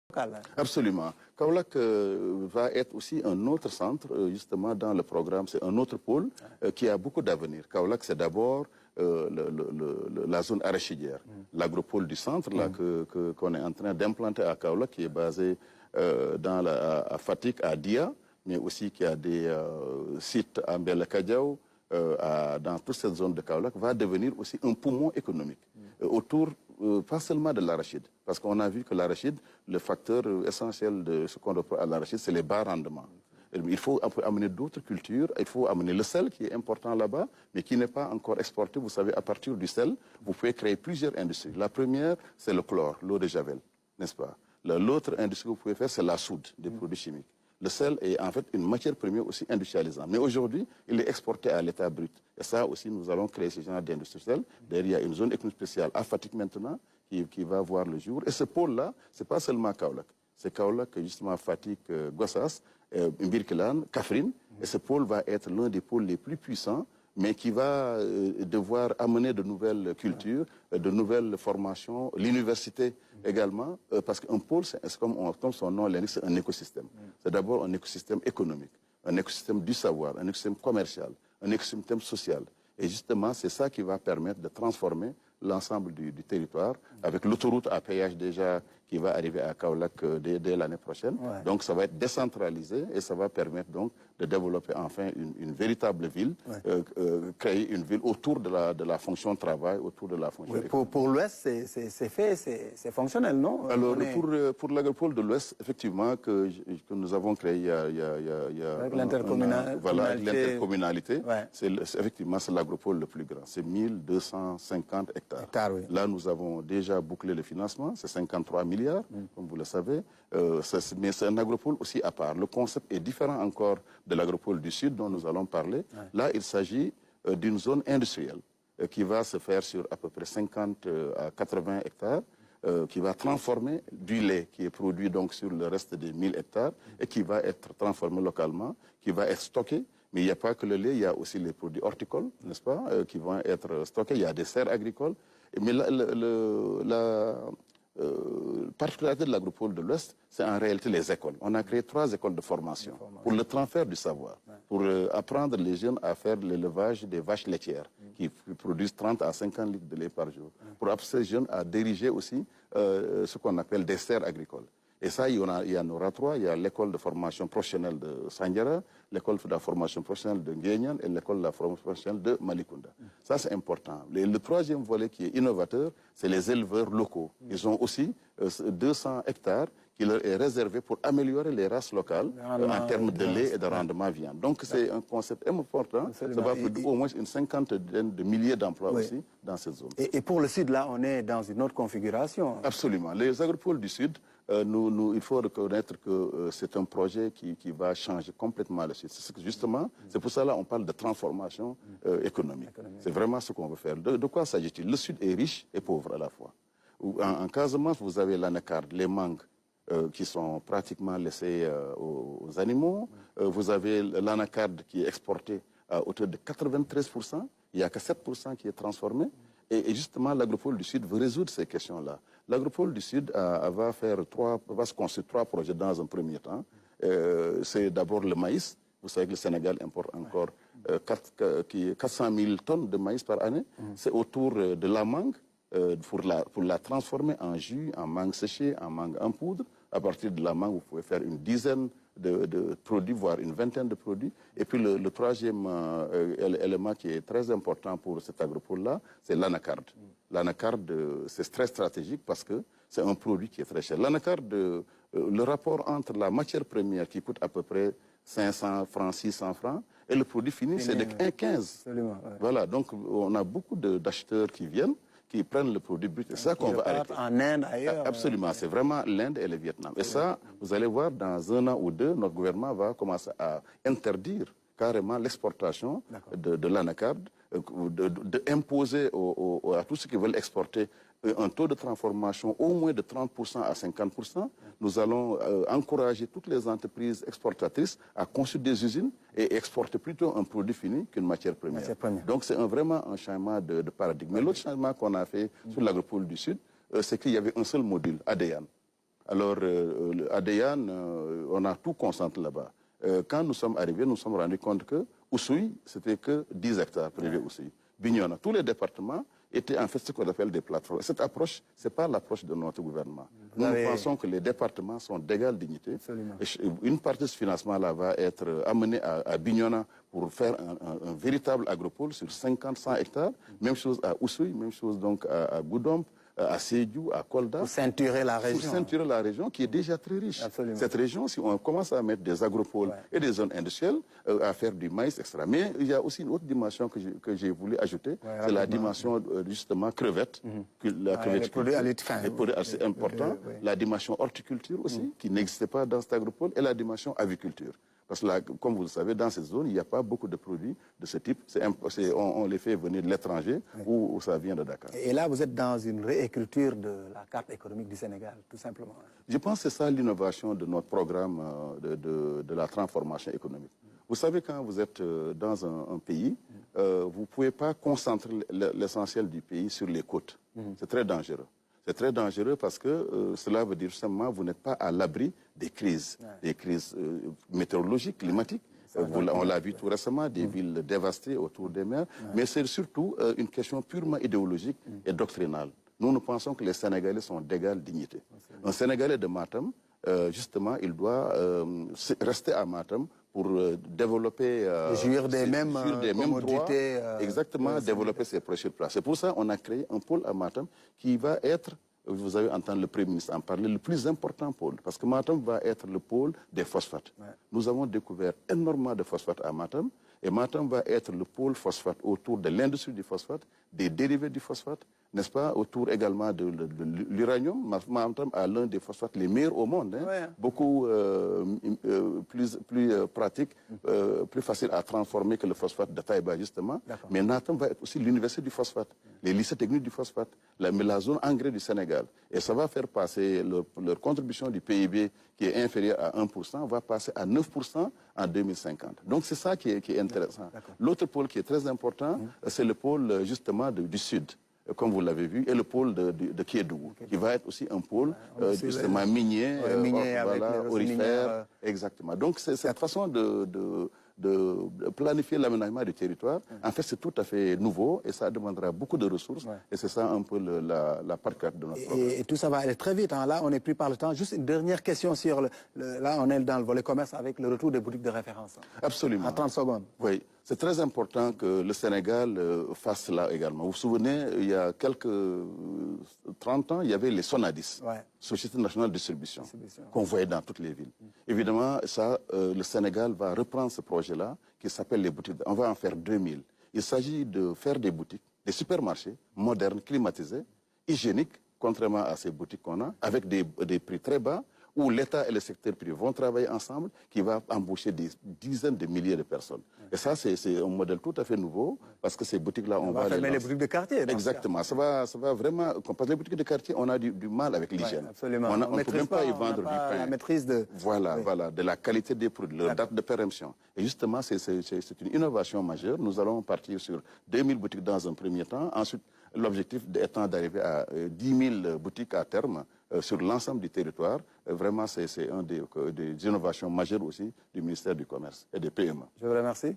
local. Absolument. Kaolack va être aussi un autre centre, justement, dans le programme. C'est un autre pôle qui a beaucoup d'avenir. Kaolack, c'est d'abord la zone arachidière, l'agropole du centre là qu'on est en train d'implanter à Kaolack, qui est basé à Fatick, à Dia, mais aussi qui a des sites à Mbelakadiao, dans toute cette zone de Kaolack, va devenir aussi un poumon économique autour, pas seulement de l'arachide, parce qu'on a vu que l'arachide, le facteur essentiel de ce qu'on reprend à l'arachide, c'est les bas rendements. Il faut amener d'autres cultures, il faut amener le sel qui est important là-bas, mais qui n'est pas encore exporté. Vous savez, à partir du sel, vous pouvez créer plusieurs industries. La première, c'est le chlore, l'eau de Javel, n'est-ce pas? L'autre industrie que vous pouvez faire, c'est la soude, des produits chimiques. Le sel est en fait une matière première aussi industrialisante. Mais aujourd'hui, il est exporté à l'état brut. Et ça aussi, nous allons créer ce genre d'industrie sel. D'ailleurs, il y a une zone économique spéciale à Fatick maintenant qui va voir le jour. Et ce pôle-là, ce n'est pas seulement Kaolack. C'est Kaolack, justement, Fatick, Gossas, Birkelane, Kaffrine. Et ce pôle va être l'un des pôles les plus puissants, mais qui va devoir amener de nouvelles cultures, de nouvelles formations, l'université également, parce qu'un pôle, c'est comme son nom l'indique, c'est un écosystème. C'est d'abord un écosystème économique, un écosystème du savoir, un écosystème commercial, un écosystème social. Et justement, c'est ça qui va permettre de transformer l'ensemble du territoire, avec l'autoroute à péage déjà qui va arriver à Kaolack dès l'année prochaine. Ouais. Donc ça va être décentralisé et ça va permettre donc de développer enfin une véritable ville, créer une ville autour de la fonction travail, autour de la fonction économique. Pour l'Ouest, c'est fait, c'est fonctionnel, non? Alors pour l'agropole de l'Ouest, effectivement, que nous avons créé il y a avec l'intercommunalité. Voilà, avec l'intercommunalité, effectivement c'est l'agropole le plus grand, c'est 1250 hectares. Oui. Là, nous avons déjà bouclé le financement, c'est 53 milliards, comme vous le savez, mais c'est un agropole aussi à part. Le concept est différent encore de l'agropole du Sud dont nous allons parler. Là, il s'agit d'une zone industrielle qui va se faire sur à peu près 50 à 80 hectares, qui va transformer du lait qui est produit donc sur le reste des 1000 hectares et qui va être transformé localement, qui va être stocké. Mais il n'y a pas que le lait, il y a aussi les produits horticoles, n'est-ce pas, qui vont être stockés. Il y a des serres agricoles. Mais la particularité de l'agropole de l'Ouest, c'est en réalité les écoles. On a créé 3 écoles de formation pour le transfert du savoir, pour apprendre les jeunes à faire l'élevage des vaches laitières qui produisent 30 à 50 litres de lait par jour. Pour apprendre ces jeunes à diriger aussi ce qu'on appelle des serres agricoles. Et ça, il y en aura 3. Il y a l'école de formation professionnelle de Sandiara, l'école de la formation professionnelle de Nguyenyan et l'école de la formation professionnelle de Malicounda. Ça, c'est important. Le troisième volet qui est innovateur, c'est les éleveurs locaux. Ils ont aussi 200 hectares qui leur est réservé pour améliorer les races locales en termes de lait et de rendement viande. Donc, c'est un concept important. Ça va produire au moins une cinquantaine de milliers d'emplois aussi dans cette zone. Et pour le Sud, là, on est dans une autre configuration. Absolument. Les agropoles du Sud, il faut reconnaître que c'est un projet qui va changer complètement le Sud. Justement, c'est pour ça là on parle de transformation économique. C'est vraiment ce qu'on veut faire. De quoi s'agit-il? Le Sud est riche et pauvre à la fois. En Casamance, vous avez l'anacarde, les mangues, qui sont pratiquement laissés aux animaux. Vous avez l'anacarde qui est exportée à hauteur de 93%. Il n'y a que 7% qui est transformé. Et justement, l'agropole du Sud veut résoudre ces questions-là. L'agropole du Sud va se construire 3 projets dans un premier temps. C'est d'abord le maïs. Vous savez que le Sénégal importe encore 400 000 tonnes de maïs par année. C'est autour de la mangue, pour la transformer en jus, en mangue séchée, en mangue en poudre. À partir de la mangue, vous pouvez faire une dizaine de produits, voire une vingtaine de produits. Et puis le troisième élément qui est très important pour cet agropole-là, c'est l'anacarde. L'anacarde, c'est très stratégique parce que c'est un produit qui est très cher. L'anacarde, le rapport entre la matière première qui coûte à peu près 500 francs, 600 francs, et le produit fini, c'est de 1,15. Voilà, donc on a beaucoup d'acheteurs qui viennent, qui prennent le produit brut. C'est ça qu'on va arrêter. En Inde, ailleurs. Absolument, c'est vraiment l'Inde et le Vietnam. Et ça, vous allez voir, dans 1 an ou 2, notre gouvernement va commencer à interdire carrément l'exportation de l'anacarde, d'imposer à tous ceux qui veulent exporter un taux de transformation au moins de 30% à 50%. Nous allons encourager toutes les entreprises exportatrices à construire des usines et exporter plutôt un produit fini qu'une matière première. Donc c'est vraiment un changement de paradigme. Mais l'autre changement qu'on a fait sur l'agropole du Sud, c'est qu'il y avait un seul module, ADN. Alors, à Deyane, on a tout concentré là-bas. Quand nous sommes arrivés, nous sommes rendus compte que Oussouye, c'était que 10 hectares privés Oussouye. Bignona, tous les départements étaient en fait ce qu'on appelle des plateformes. Cette approche, ce n'est pas l'approche de notre gouvernement. Nous pensons que les départements sont d'égale dignité. Absolument. Et une partie de ce financement-là va être amenée à Bignona pour faire un véritable agropole sur 50-100 hectares. Même chose à Oussouye, même chose donc à Goudomp, à Sédhiou, à Kolda. Pour ceinturer la région. Pour ceinturer la région qui est déjà très riche. Absolument. Cette région, si on commence à mettre des agropoles et des zones industrielles, à faire du maïs, etc. Mais il y a aussi une autre dimension que j'ai voulu ajouter, c'est la dimension justement crevette. La crevette, les produits assez important. La dimension horticulture aussi, qui n'existait pas dans cet agropole, et la dimension aviculture. Parce que là, comme vous le savez, dans cette zone, il n'y a pas beaucoup de produits de ce type. On les fait venir de l'étranger ou ça vient de Dakar. Et là, vous êtes dans une réécriture de la carte économique du Sénégal, tout simplement. Je pense que c'est ça l'innovation de notre programme de la transformation économique. Vous savez, quand vous êtes dans un pays, vous ne pouvez pas concentrer l'essentiel du pays sur les côtes. C'est très dangereux. C'est très dangereux parce que cela veut dire simplement que vous n'êtes pas à l'abri des crises météorologiques, climatiques. On l'a vu tout récemment, des villes dévastées autour des mers. Mais c'est surtout une question purement idéologique et doctrinale. Nous pensons que les Sénégalais sont d'égale dignité. Un Sénégalais de Matam, justement, il doit rester à Matam pour développer... jouir des mêmes droits, exactement, développer ses prochaines places. C'est pour ça qu'on a créé un pôle à Matam qui va être, vous avez entendu le Premier ministre en parler, le plus important pôle. Parce que Matam va être le pôle des phosphates. Nous avons découvert énormément de phosphates à Matam. Et Matam va être le pôle phosphate autour de l'industrie du phosphate, des dérivés du phosphate, n'est-ce pas, autour également de l'uranium. Matam a l'un des phosphates les meilleurs au monde, hein, beaucoup plus pratique, plus facile à transformer que le phosphate de Taïba, justement. Mais Matam va être aussi l'université du phosphate, les lycées techniques du phosphate, la zone engrais du Sénégal. Et ça va faire passer leur contribution du PIB, qui est inférieure à 1%, va passer à 9% en 2050. Donc c'est ça qui est intéressant. L'autre pôle qui est très important, c'est le pôle justement du Sud, comme vous l'avez vu, et le pôle de Kédougou, qui va être aussi un pôle justement minier, aurifère. Exactement. Donc c'est cette façon de planifier l'aménagement du territoire. En fait, c'est tout à fait nouveau et ça demandera beaucoup de ressources. Et c'est ça un peu la particularité de notre programme. Et tout ça va aller très vite. Hein. Là, on est pris par le temps. Juste une dernière question sur là, on est dans le volet commerce avec le retour des boutiques de référence. Absolument. En 30 secondes. Oui. C'est très important que le Sénégal fasse cela également. Vous vous souvenez, il y a quelques 30 ans, il y avait les Sonadis, Société nationale de distribution, qu'on voyait dans toutes les villes. Évidemment, ça, le Sénégal va reprendre ce projet-là qui s'appelle les boutiques. On va en faire 2000. Il s'agit de faire des boutiques, des supermarchés modernes, climatisés, hygiéniques, contrairement à ces boutiques qu'on a, avec des prix très bas, où l'État et le secteur privé vont travailler ensemble, qui va embaucher des dizaines de milliers de personnes. Et ça, c'est un modèle tout à fait nouveau, parce que ces boutiques-là, on va fermer les boutiques de quartier. Exactement. Ça va vraiment... Parce que les boutiques de quartier, on a du mal avec l'hygiène. Absolument. On ne peut même pas y vendre du pain. La maîtrise de... Voilà, de la qualité des produits, leur date de péremption. Et justement, c'est une innovation majeure. Nous allons partir sur 2000 boutiques dans un premier temps. Ensuite, l'objectif étant d'arriver à 10 000 boutiques à terme sur l'ensemble du territoire. Vraiment, c'est une des innovations majeures aussi du ministère du Commerce et des PME. Je vous remercie.